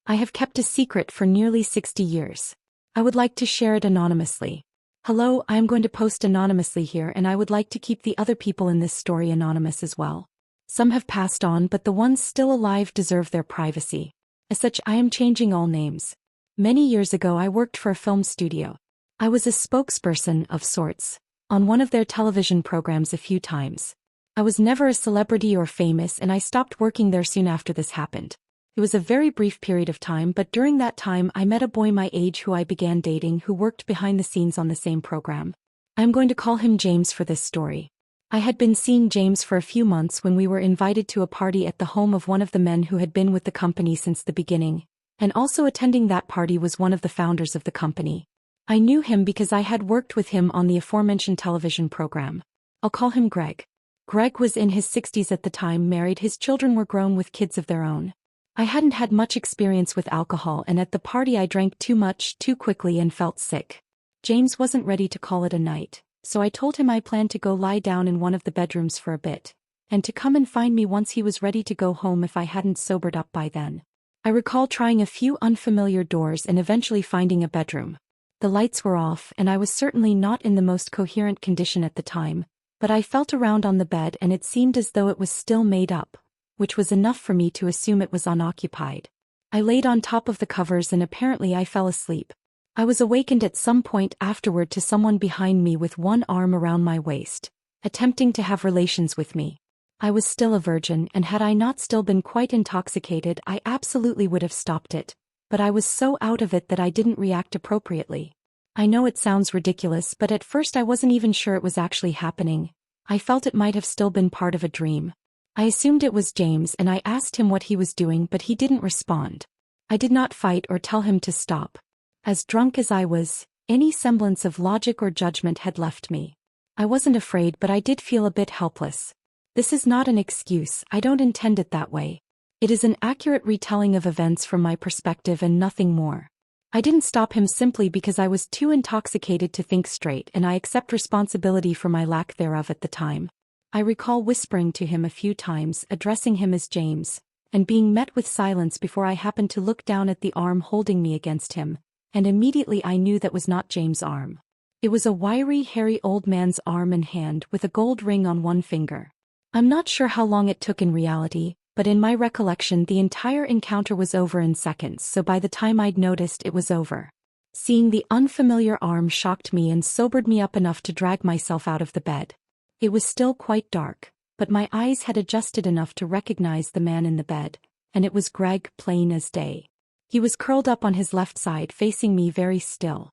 I have kept a secret for nearly 60 years. I would like to share it anonymously. Hello, I am going to post anonymously here, and I would like to keep the other people in this story anonymous as well. Some have passed on, but the ones still alive deserve their privacy. As such, I am changing all names. Many years ago I worked for a film studio. I was a spokesperson of sorts on one of their television programs a few times. I was never a celebrity or famous, and I stopped working there soon after this happened. It was a very brief period of time, but during that time I met a boy my age who I began dating, who worked behind the scenes on the same program. I am going to call him James for this story. I had been seeing James for a few months when we were invited to a party at the home of one of the men who had been with the company since the beginning, and also attending that party was one of the founders of the company. I knew him because I had worked with him on the aforementioned television program. I'll call him Greg. Greg was in his 60s at the time, married, his children were grown with kids of their own. I hadn't had much experience with alcohol, and at the party I drank too much too quickly and felt sick. James wasn't ready to call it a night, so I told him I planned to go lie down in one of the bedrooms for a bit, and to come and find me once he was ready to go home if I hadn't sobered up by then. I recall trying a few unfamiliar doors and eventually finding a bedroom. The lights were off, and I was certainly not in the most coherent condition at the time, but I felt around on the bed and it seemed as though it was still made up, which was enough for me to assume it was unoccupied. I laid on top of the covers and apparently I fell asleep. I was awakened at some point afterward to someone behind me with one arm around my waist, attempting to have relations with me. I was still a virgin, and had I not still been quite intoxicated I absolutely would have stopped it, but I was so out of it that I didn't react appropriately. I know it sounds ridiculous, but at first I wasn't even sure it was actually happening. I felt it might have still been part of a dream. I assumed it was James and I asked him what he was doing, but he didn't respond. I did not fight or tell him to stop. As drunk as I was, any semblance of logic or judgment had left me. I wasn't afraid, but I did feel a bit helpless. This is not an excuse, I don't intend it that way. It is an accurate retelling of events from my perspective and nothing more. I didn't stop him simply because I was too intoxicated to think straight, and I accept responsibility for my lack thereof at the time. I recall whispering to him a few times, addressing him as James, and being met with silence before I happened to look down at the arm holding me against him, and immediately I knew that was not James' arm. It was a wiry, hairy old man's arm and hand with a gold ring on one finger. I'm not sure how long it took in reality, but in my recollection the entire encounter was over in seconds, so by the time I'd noticed it was over. Seeing the unfamiliar arm shocked me and sobered me up enough to drag myself out of the bed. It was still quite dark, but my eyes had adjusted enough to recognize the man in the bed, and it was Greg, plain as day. He was curled up on his left side facing me, very still.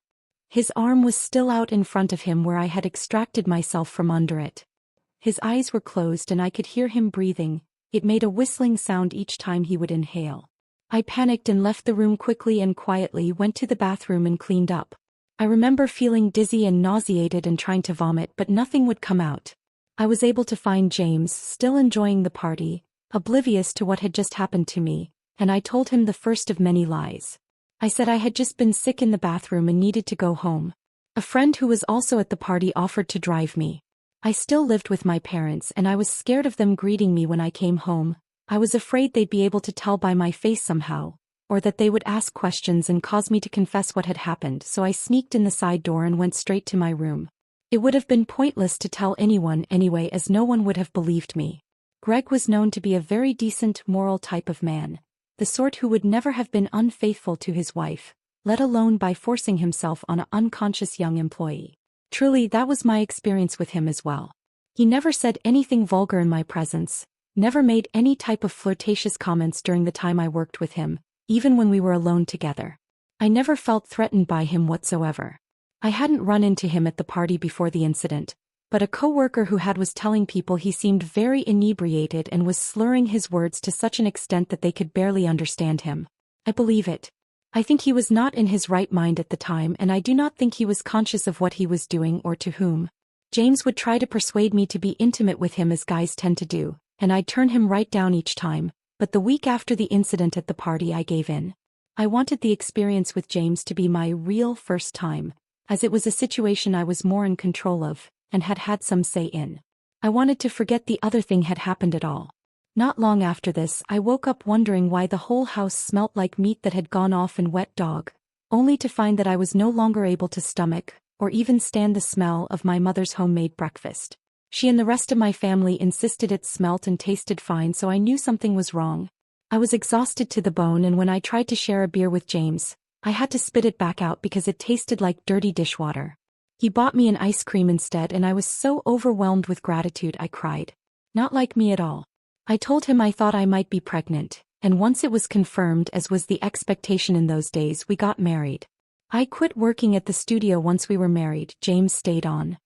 His arm was still out in front of him where I had extracted myself from under it. His eyes were closed and I could hear him breathing. It made a whistling sound each time he would inhale. I panicked and left the room quickly and quietly, went to the bathroom and cleaned up. I remember feeling dizzy and nauseated and trying to vomit, but nothing would come out. I was able to find James, still enjoying the party, oblivious to what had just happened to me, and I told him the first of many lies. I said I had just been sick in the bathroom and needed to go home. A friend who was also at the party offered to drive me. I still lived with my parents and I was scared of them greeting me when I came home. I was afraid they'd be able to tell by my face somehow, or that they would ask questions and cause me to confess what had happened, so I sneaked in the side door and went straight to my room. It would have been pointless to tell anyone anyway, as no one would have believed me. Greg was known to be a very decent, moral type of man, the sort who would never have been unfaithful to his wife, let alone by forcing himself on an unconscious young employee. Truly, that was my experience with him as well. He never said anything vulgar in my presence, never made any type of flirtatious comments during the time I worked with him, even when we were alone together. I never felt threatened by him whatsoever. I hadn't run into him at the party before the incident, but a co-worker who was telling people he seemed very inebriated and was slurring his words to such an extent that they could barely understand him. I believe it. I think he was not in his right mind at the time, and I do not think he was conscious of what he was doing or to whom. James would try to persuade me to be intimate with him, as guys tend to do, and I'd turn him right down each time, but the week after the incident at the party I gave in. I wanted the experience with James to be my real first time, as it was a situation I was more in control of, and had had some say in. I wanted to forget the other thing had happened at all. Not long after this, I woke up wondering why the whole house smelt like meat that had gone off and wet dog, only to find that I was no longer able to stomach, or even stand the smell of my mother's homemade breakfast. She and the rest of my family insisted it smelt and tasted fine, so I knew something was wrong. I was exhausted to the bone, and when I tried to share a beer with James, I had to spit it back out because it tasted like dirty dishwater. He bought me an ice cream instead, and I was so overwhelmed with gratitude I cried. Not like me at all. I told him I thought I might be pregnant, and once it was confirmed, as was the expectation in those days, we got married. I quit working at the studio once we were married. James stayed on.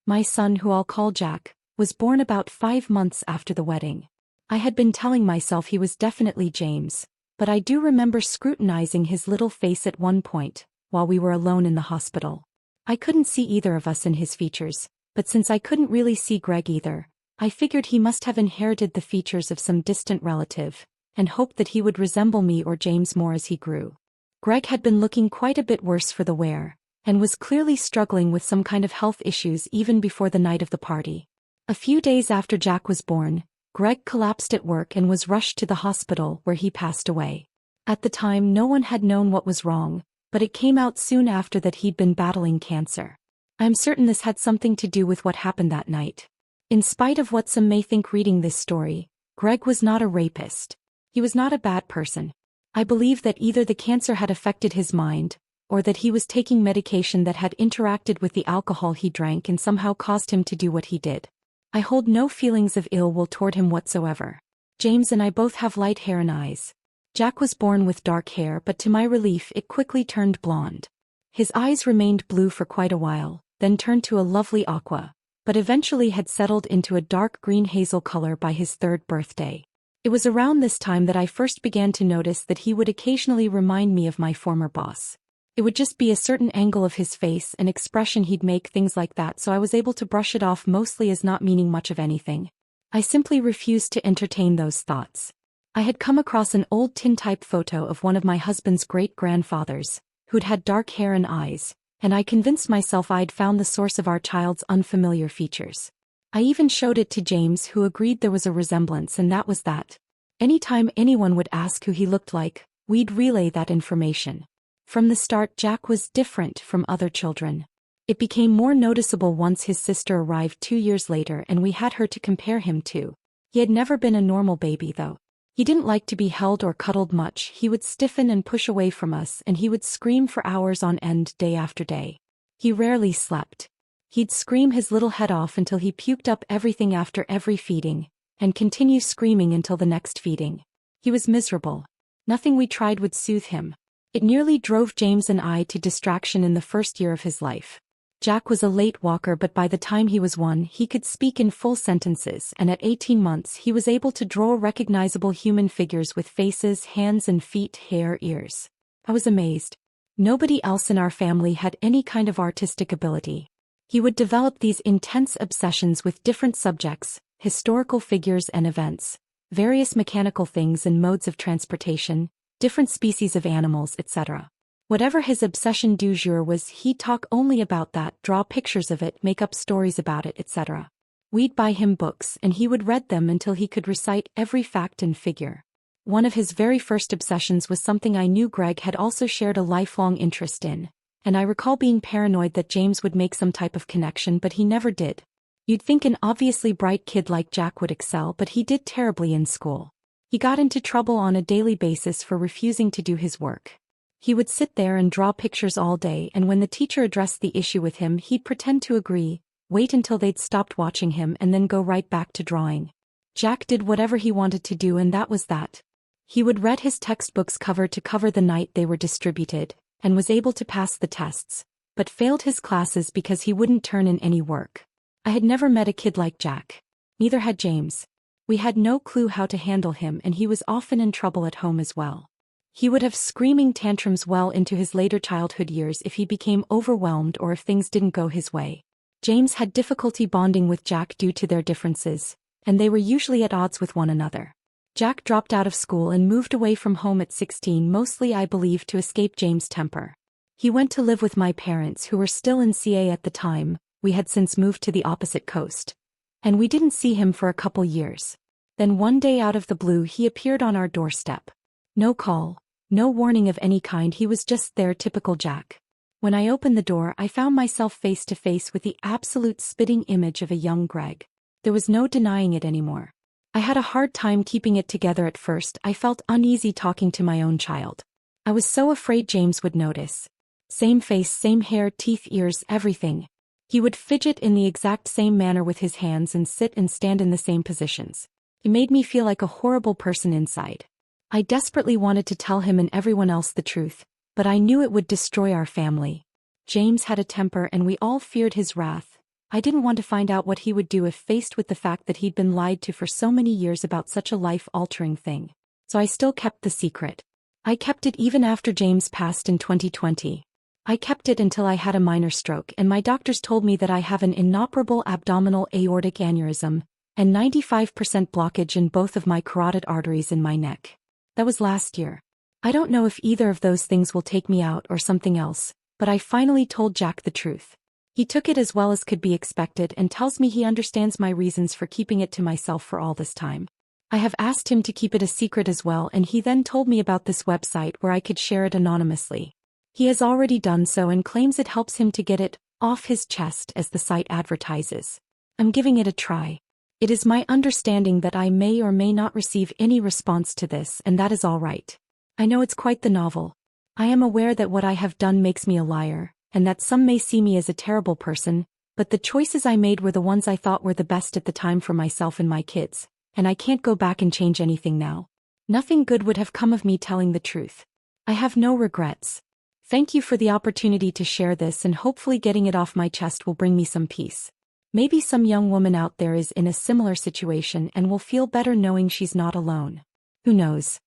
My son, who I'll call Jack, was born about 5 months after the wedding. I had been telling myself he was definitely James, but I do remember scrutinizing his little face at one point, while we were alone in the hospital. I couldn't see either of us in his features, but since I couldn't really see Greg either, I figured he must have inherited the features of some distant relative, and hoped that he would resemble me or James more as he grew. Greg had been looking quite a bit worse for the wear, and was clearly struggling with some kind of health issues even before the night of the party. A few days after Jack was born, Greg collapsed at work and was rushed to the hospital, where he passed away. At the time, no one had known what was wrong, but it came out soon after that he'd been battling cancer. I'm certain this had something to do with what happened that night. In spite of what some may think reading this story, Greg was not a rapist. He was not a bad person. I believe that either the cancer had affected his mind, or that he was taking medication that had interacted with the alcohol he drank and somehow caused him to do what he did. I hold no feelings of ill will toward him whatsoever. James and I both have light hair and eyes. Jack was born with dark hair, but to my relief it quickly turned blonde. His eyes remained blue for quite a while, then turned to a lovely aqua, but eventually had settled into a dark green hazel color by his 3rd birthday. It was around this time that I first began to notice that he would occasionally remind me of my former boss. It would just be a certain angle of his face and expression he'd make, things like that, so I was able to brush it off mostly as not meaning much of anything. I simply refused to entertain those thoughts. I had come across an old tintype photo of one of my husband's great-grandfathers, who'd had dark hair and eyes, and I convinced myself I'd found the source of our child's unfamiliar features. I even showed it to James, who agreed there was a resemblance, and that was that. Anytime anyone would ask who he looked like, we'd relay that information. From the start, Jack was different from other children. It became more noticeable once his sister arrived 2 years later and we had her to compare him to. He had never been a normal baby, though. He didn't like to be held or cuddled much. He would stiffen and push away from us, and he would scream for hours on end, day after day. He rarely slept. He'd scream his little head off until he puked up everything after every feeding, and continue screaming until the next feeding. He was miserable. Nothing we tried would soothe him. It nearly drove James and I to distraction in the first year of his life. Jack was a late walker, but by the time he was 1, he could speak in full sentences, and at 18 months he was able to draw recognizable human figures with faces, hands and feet, hair, ears. I was amazed. Nobody else in our family had any kind of artistic ability. He would develop these intense obsessions with different subjects, historical figures and events, various mechanical things and modes of transportation, different species of animals, etc. Whatever his obsession du jour was, he'd talk only about that, draw pictures of it, make up stories about it, etc. We'd buy him books, and he would read them until he could recite every fact and figure. One of his very first obsessions was something I knew Greg had also shared a lifelong interest in, and I recall being paranoid that James would make some type of connection, but he never did. You'd think an obviously bright kid like Jack would excel, but he did terribly in school. He got into trouble on a daily basis for refusing to do his work. He would sit there and draw pictures all day, and when the teacher addressed the issue with him, he'd pretend to agree, wait until they'd stopped watching him, and then go right back to drawing. Jack did whatever he wanted to do, and that was that. He would read his textbooks cover to cover the night they were distributed, and was able to pass the tests, but failed his classes because he wouldn't turn in any work. I had never met a kid like Jack. Neither had James. We had no clue how to handle him, and he was often in trouble at home as well. He would have screaming tantrums well into his later childhood years if he became overwhelmed or if things didn't go his way. James had difficulty bonding with Jack due to their differences, and they were usually at odds with one another. Jack dropped out of school and moved away from home at 16, mostly I believe to escape James' temper. He went to live with my parents, who were still in CA at the time. We had since moved to the opposite coast, and we didn't see him for a couple years. Then one day out of the blue he appeared on our doorstep. No call, no warning of any kind, he was just there, typical Jack. When I opened the door I found myself face to face with the absolute spitting image of a young Greg. There was no denying it anymore. I had a hard time keeping it together at first. I felt uneasy talking to my own child. I was so afraid James would notice. Same face, same hair, teeth, ears, everything. He would fidget in the exact same manner with his hands and sit and stand in the same positions. It made me feel like a horrible person inside. I desperately wanted to tell him and everyone else the truth, but I knew it would destroy our family. James had a temper and we all feared his wrath. I didn't want to find out what he would do if faced with the fact that he'd been lied to for so many years about such a life-altering thing. So I still kept the secret. I kept it even after James passed in 2020. I kept it until I had a minor stroke and my doctors told me that I have an inoperable abdominal aortic aneurysm and 95% blockage in both of my carotid arteries in my neck. That was last year. I don't know if either of those things will take me out or something else, but I finally told Jack the truth. He took it as well as could be expected and tells me he understands my reasons for keeping it to myself for all this time. I have asked him to keep it a secret as well, and he then told me about this website where I could share it anonymously. He has already done so and claims it helps him to get it off his chest as the site advertises. I'm giving it a try. It is my understanding that I may or may not receive any response to this, and that is all right. I know it's quite the novel. I am aware that what I have done makes me a liar, and that some may see me as a terrible person, but the choices I made were the ones I thought were the best at the time for myself and my kids, and I can't go back and change anything now. Nothing good would have come of me telling the truth. I have no regrets. Thank you for the opportunity to share this, and hopefully getting it off my chest will bring me some peace. Maybe some young woman out there is in a similar situation and will feel better knowing she's not alone. Who knows?